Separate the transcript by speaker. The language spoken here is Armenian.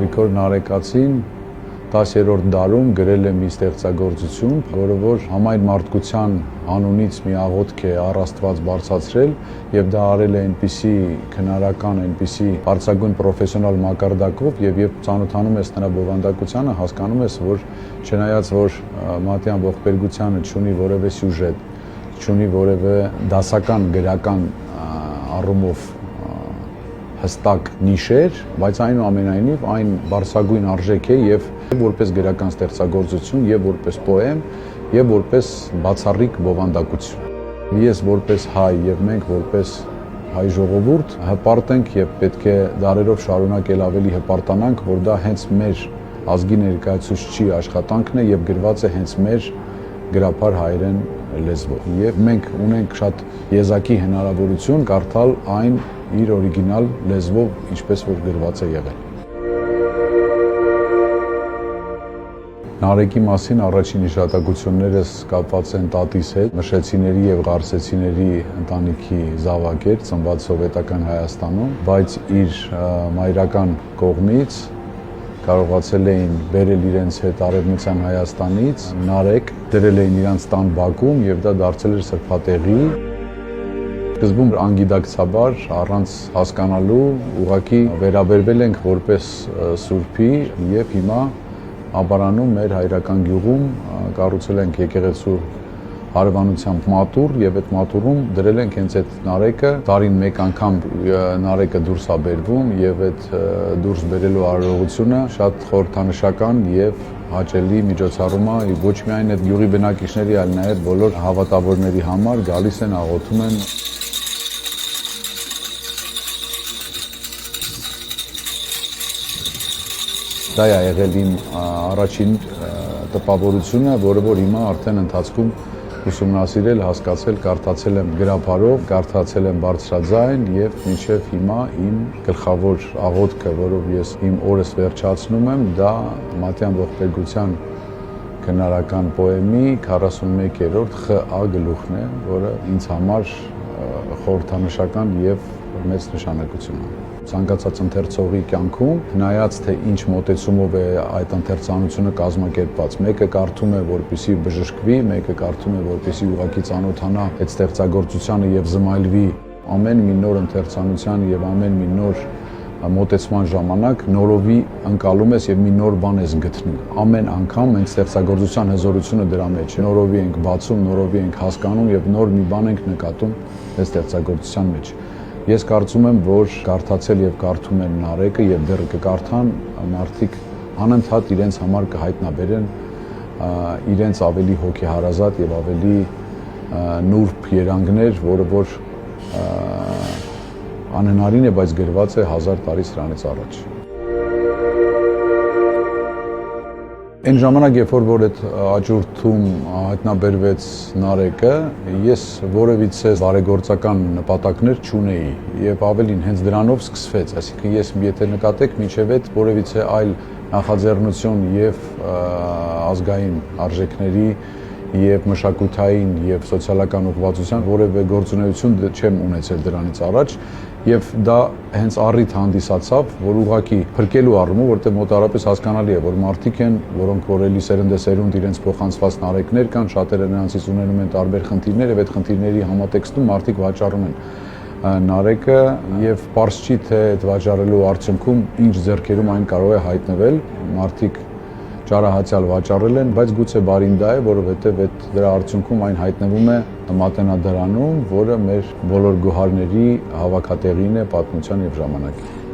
Speaker 1: Գրիգոր Նարեկացին 10-րդ դարում գրել է մի ստեղծագործություն, որը որ համայն մարդկության անունից մի աղոթք է առ Աստված բարձրացրել, եւ դա արել է այնպիսի քնարական, այնպիսի բարձրագույն պրոֆեսիոնալ մակարդակով, եւ երբ ծանոթանում ես նրա բովանդակությանը, հասկանում ես, որ չնայած որ Մատյան ողբերգությանը չունի որևէ սյուժետ, չունի որևէ դասական գրական առումով հստակ նիշեր, բայց այնուամենայնիվ այն բարձրագույն արժեք է եւ որպես գրական ստեղծագործություն, եւ որպես պոեմ, եւ որպես բացառիկ բովանդակություն։ Ես որպես հայ եւ մենք որպես հայ ժողովուրդ հպարտ ենք եւ պետք է դարերով շարունակել ավելի հպարտանանք, որ դա հենց մեր ազգի ներկայացուցչի աշխատանքն է եւ գրված է հենց մեր գրաբար հայերեն լեզվով։ Եվ մենք ունենք շատ եզակի հնարավորություն կարդալ այն իր օրիգինալ լեզվով, ինչպես որ գրված է եղել։ Նարեկի մասին առաջին հիշատակություններս կապված են տատիս հետ։ Մշեցիների եւ Ղարսեցիների ընտանիքի զավակ էր, ծնված սովետական Հայաստանում, բայց իր մայրական կողմից կարողացել էին բերել իրենց հետ Արևմտյան Հայաստանից Նարեկ, դրել էին իրանց տան բակում եւ դա դարձել էր սրբատեղի։ Սկզբում անգիտակցաբար առանց հասկանալու ուղղակի վերաբերվել ենք որպես սուրբի եւ հիմա Աբարանում մեր հայրական գյուղում կառուցել ենք եկեղեցու հարևանությամբ մատուռ եւ այդ մատուռում դրել ենք հենց այդ Նարեկը, տարին մեկ անգամ Նարեկը դուրս է բերվում եւ այդ դուրս բերելու արարողությունը շատ խորհրդանշական եւ հաճելի միջոցառում է ոչ միայն այդ գյուղի բնակիչների, այլ նաեւ բոլոր հավատավորների համար գալիս են աղոթում են։ Դա է եղել իմ առաջին տպավորությունը, որը որ հիմա արդեն ընթացքում ուսումնասիրել, հասկացել, կարդացել եմ գրաբարով, կարդացել եմ բարձրաձայն եւ մինչեւ հիմա իմ գլխավոր աղոթքը, որով ես իմ օրս վերջացնում եմ, դա Մատյան ողբերգության քնարական պոեմի 41-րդ ԽԱ գլուխն է, որը ինձ համար խորհրդանշական եւ մեծ նշանակություն ունի։ Ցանկացած ընթերցողի կյանքում, նայած թե ինչ մոտեցումով է այդ ընթերցանությունը կազմակերպված։ Մեկը կարդում է, որպեսզի բժշկվի, մեկը կարդում է, որպեսզի ուղղակի ծանոթանա այդ ստեղծագործությանը եւ զմայլվի։ Ամեն մի նոր ընթերցանության եւ ամեն մի նոր մոտեցման ժամանակ նորովի ընկալում ես եւ մի նոր բան ես գտնում։ Ամեն անգամ մենք ստեղծագործության հզորությունը դրա մեջ է։ Նորովի ենք բացում, նորովի ենք հասկանում եւ նոր մի բան ենք նկատում այդ ստեղծագործության մեջ։ Ես կարծում եմ, որ կարդացել եւ կարդում են Նարեկը եւ դեռ կկարդան մարդիկ անընդհատ իրենց համար կհայտնաբերեն իրենց ավելի հոգեհարազատ եւ ավելի նուրբ երանգներ, որը որ անհնարին է, բայց գրված է 1000 տարի սրանից առաջ։ Այն ժամանակ, երբ որ այդ աճուրդում հայտնաբերվեց Նարեկը, ես որևիցե բարեգործական նպատակներ չունեի եւ ավելին հենց դրանով սկսվեց, այսինքն ես եթե նկատեք մինչեւ այդ որևիցե այլ նախաձեռնություն եւ ազգային արժեքների եւ մշակութային եւ սոցիալական ուղղվածության որևէ գործունեություն չեմ ունեցել դրանից առաջ եւ դա հենց առիթ հանդիսացավ, որ ուղղակի փրկելու առումով, որտեղ մոտարապես հասկանալի է, որ մարդիկ են, որոնք որ էլի սերնդեսերունդ իրենց փոխանցված Նարեկներ կան, շատերը նրանցից ունենում են տարբեր խնդիրներ եւ այդ խնդիրների համատեքստում մարդիկ վաճառում են Նարեկը եւ պարզ չի թե այդ վաճառելու արդյունքում ինչ ձեռքերում այն կարող է հայտնվել, մարդիկ ճարահացյալ վաճառել են, բայց գուցե բարին դա է, որովհետև դրա արդյունքում այն հայտնվում է Մատենադարանում, որը մեր բոլոր գոհարների հավաքատեղին է պատմության եւ ժամանակի։